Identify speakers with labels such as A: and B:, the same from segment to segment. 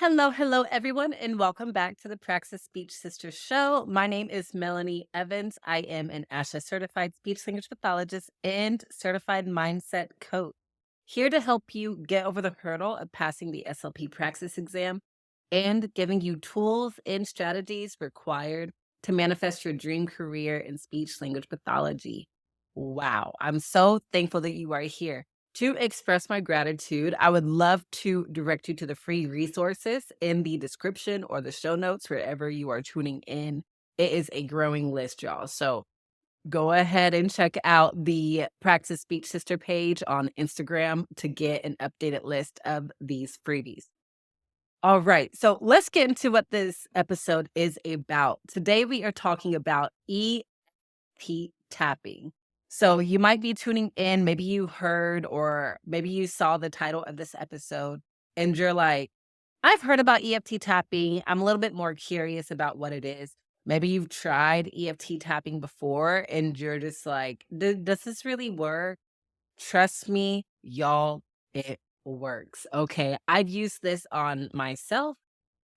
A: Hello, everyone, and welcome back to the Praxis Speech Sisters show. My name is Melanie Evans. I am an ASHA certified speech language pathologist and certified mindset coach. Here to help you get over the hurdle of passing the SLP Praxis exam and giving you tools and strategies required to manifest your dream career in speech language pathology. Wow, I'm so thankful that you are here. To express my gratitude, I would love to direct you to the free resources in the description or the show notes wherever you are tuning in. It is a growing list, y'all. So go ahead and check out the Praxis Speech Sister page on Instagram to get an updated list of these freebies. All right, so let's get into what this episode is about. Today, we are talking about EFT tapping. So you might be tuning in, maybe you heard or maybe you saw the title of this episode and you're like, I've heard about EFT tapping. I'm a little bit more curious about what it is. Maybe you've tried EFT tapping before and you're just like, does this really work? Trust me, y'all, it works. Okay. I've used this on myself.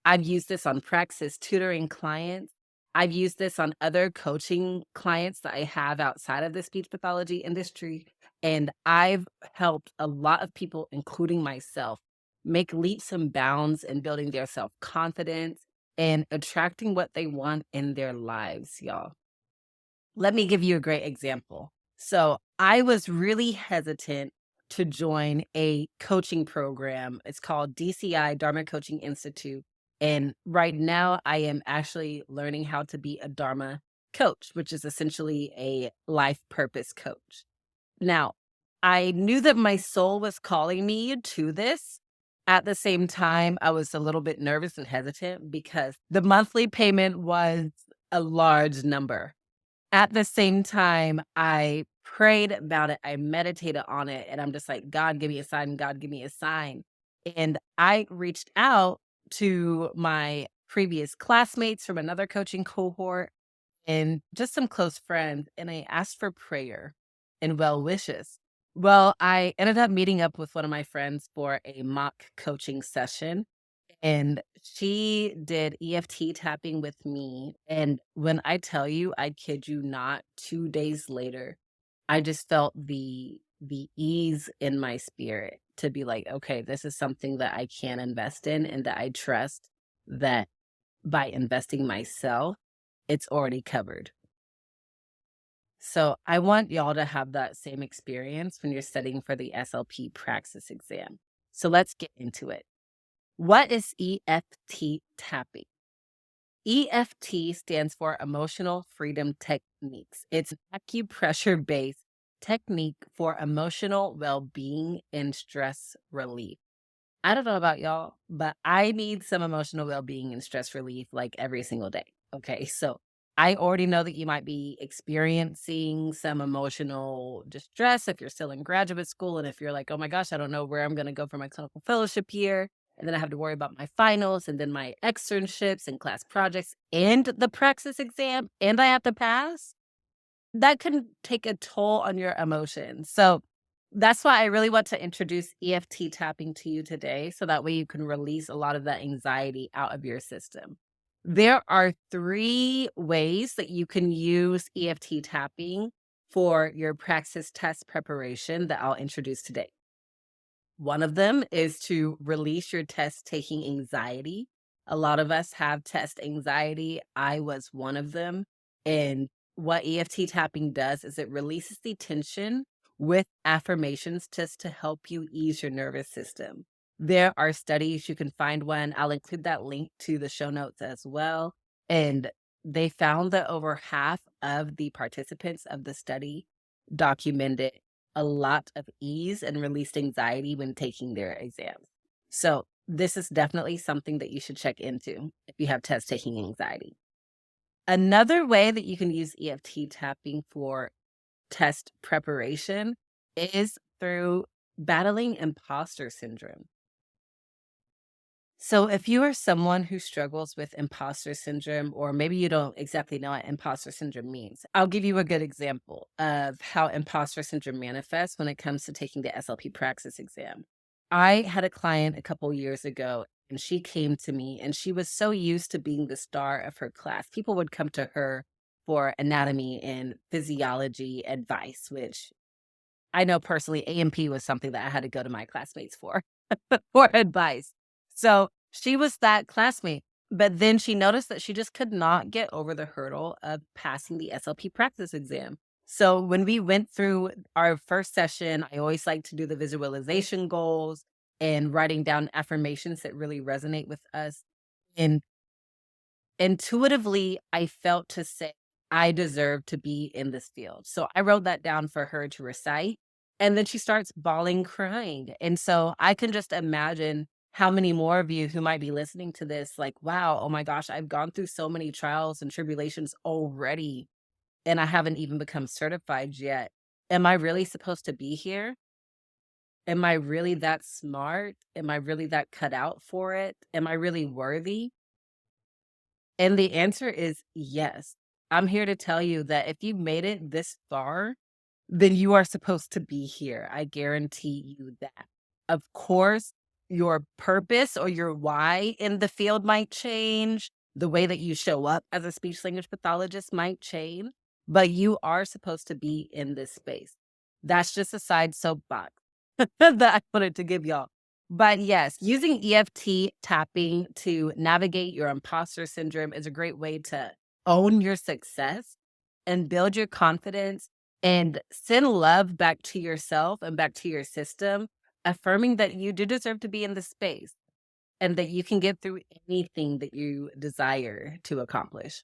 A: I've used this on Praxis tutoring clients. I've used this on other coaching clients that I have outside of the speech pathology industry. And I've helped a lot of people, including myself, make leaps and bounds in building their self confidence and attracting what they want in their lives, y'all. Let me give you a great example. So I was really hesitant to join a coaching program. It's called DCI, Dharma Coaching Institute. And right now, I am actually learning how to be a Dharma coach, which is essentially a life purpose coach. Now, I knew that my soul was calling me to this. At the same time, I was a little bit nervous and hesitant because the monthly payment was a large number. At the same time, I prayed about it, I meditated on it, and I'm just like, "God, give me a sign, God, give me a sign." And I reached out to my previous classmates from another coaching cohort and just some close friends, and I asked for prayer and well wishes. Well, I ended up meeting up with one of my friends for a mock coaching session, and she did EFT tapping with me, and when I tell you, I kid you not, 2 days later, I just felt the ease in my spirit to be like, "Okay, this is something that I can invest in and that I trust that by investing myself, it's already covered." So, I want y'all to have that same experience when you're studying for the SLP Praxis exam. So, let's get into it. What is EFT tapping? EFT stands for Emotional Freedom Techniques. It's an acupressure based technique for emotional well being and stress relief. I don't know about y'all, but I need some emotional well being and stress relief like every single day. Okay. So I already know that you might be experiencing some emotional distress if you're still in graduate school. And if you're like, oh my gosh, I don't know where I'm going to go for my clinical fellowship year. And then I have to worry about my finals and then my externships and class projects and the praxis exam, and I have to pass. That can take a toll on your emotions. So that's why I really want to introduce EFT tapping to you today so that way you can release a lot of that anxiety out of your system. There are 3 ways that you can use EFT tapping for your praxis test preparation that I'll introduce today. One of them is to release your test taking anxiety. A lot of us have test anxiety. I was one of them. And what EFT tapping does is it releases the tension with affirmations just to help you ease your nervous system. There are studies, you can find one. I'll include that link to the show notes as well. And they found that over half of the participants of the study documented a lot of ease and released anxiety when taking their exams. So this is definitely something that you should check into if you have test taking anxiety. Another way that you can use EFT tapping for test preparation is through battling imposter syndrome. So, if you are someone who struggles with imposter syndrome, or maybe you don't exactly know what imposter syndrome means, I'll give you a good example of how imposter syndrome manifests when it comes to taking the SLP Praxis exam. I had a client a couple years ago, and she came to me, and she was so used to being the star of her class. People would come to her for anatomy and physiology advice, which I know personally A&P was something that I had to go to my classmates for, for advice. So she was that classmate. But then she noticed that she just could not get over the hurdle of passing the SLP practice exam. So when we went through our first session, I always like to do the visualization goals and writing down affirmations that really resonate with us. And intuitively, I felt to say, I deserve to be in this field. So I wrote that down for her to recite. And then she starts bawling, crying. And so I can just imagine how many more of you who might be listening to this, like, wow, oh my gosh, I've gone through so many trials and tribulations already, and I haven't even become certified yet. Am I really supposed to be here? Am I really that smart? Am I really that cut out for it? Am I really worthy? And the answer is yes. I'm here to tell you that if you made it this far, then you are supposed to be here. I guarantee you that. Of course, your purpose or your why in the field might change. The way that you show up as a speech language pathologist might change, but you are supposed to be in this space. That's just a side soapbox that I wanted to give y'all. But yes, using EFT tapping to navigate your imposter syndrome is a great way to own your success and build your confidence and send love back to yourself and back to your system, affirming that you do deserve to be in this space and that you can get through anything that you desire to accomplish.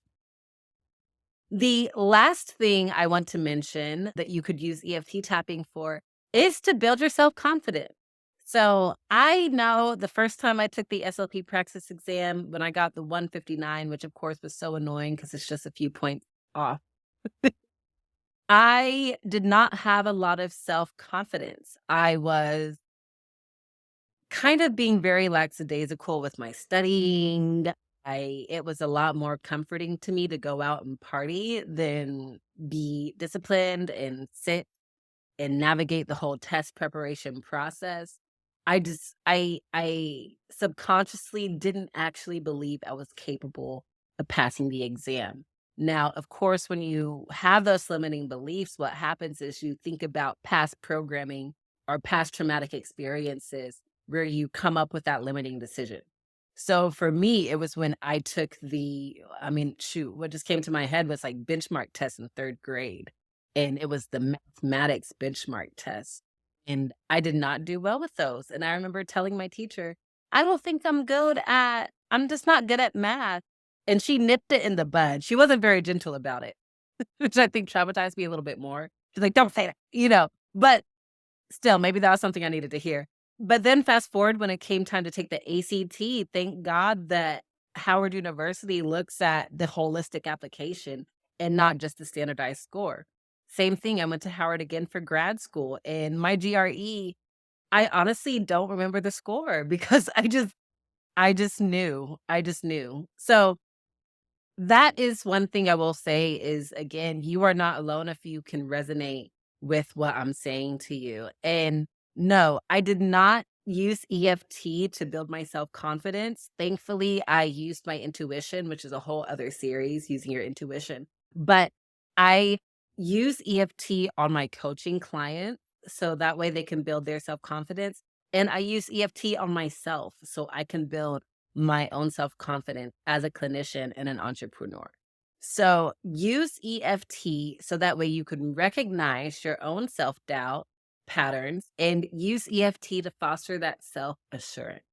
A: The last thing I want to mention that you could use EFT tapping for is to build your self confidence. So I know the first time I took the SLP Praxis exam when I got the 159, which of course was so annoying because it's just a few points off. I did not have a lot of self confidence. I was kind of being very lackadaisical with my studying. It was a lot more comforting to me to go out and party than be disciplined and sit and navigate the whole test preparation process. I subconsciously didn't actually believe I was capable of passing the exam. Now, of course, when you have those limiting beliefs, what happens is you think about past programming or past traumatic experiences where you come up with that limiting decision. So for me, it was when I took I mean, shoot, what just came to my head was like benchmark tests in third grade. And it was the mathematics benchmark test. And I did not do well with those. And I remember telling my teacher, I don't think I'm just not good at math. And she nipped it in the bud. She wasn't very gentle about it, which I think traumatized me a little bit more. She's like, don't say that, but still, maybe that was something I needed to hear. But then fast forward when it came time to take the ACT, thank God that Howard University looks at the holistic application and not just the standardized score. Same thing, I went to Howard again for grad school, and my GRE, I honestly don't remember the score because I just knew. So that is one thing I will say is, again, you are not alone if you can resonate with what I'm saying to you. And no, I did not use EFT to build my self-confidence. Thankfully, I used my intuition, which is a whole other series, using your intuition. But I use EFT on my coaching clients so that way they can build their self-confidence. And I use EFT on myself so I can build my own self confidence as a clinician and an entrepreneur. So use EFT so that way you can recognize your own self doubt patterns and use EFT to foster that self assurance.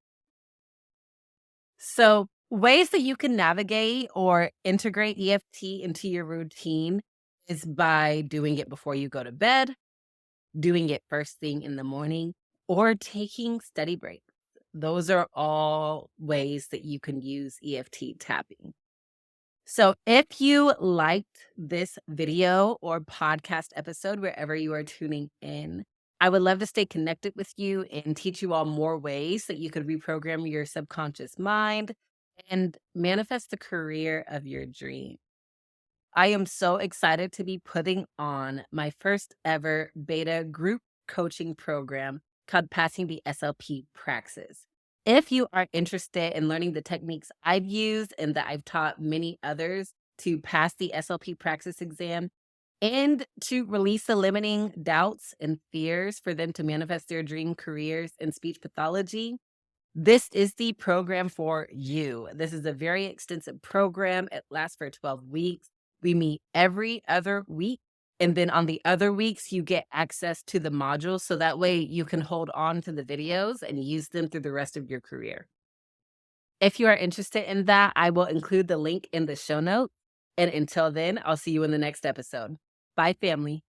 A: So, ways that you can navigate or integrate EFT into your routine is by doing it before you go to bed, doing it first thing in the morning, or taking study breaks. Those are all ways that you can use EFT tapping. So if you liked this video or podcast episode, wherever you are tuning in, I would love to stay connected with you and teach you all more ways that you could reprogram your subconscious mind and manifest the career of your dream. I am so excited to be putting on my first ever beta group coaching program called Passing the SLP Praxis. If you are interested in learning the techniques I've used and that I've taught many others to pass the SLP Praxis exam and to release the limiting doubts and fears for them to manifest their dream careers in speech pathology, this is the program for you. This is a very extensive program. It lasts for 12 weeks. We meet every other week. And then on the other weeks, you get access to the modules. So that way you can hold on to the videos and use them through the rest of your career. If you are interested in that, I will include the link in the show notes. And until then, I'll see you in the next episode. Bye, family.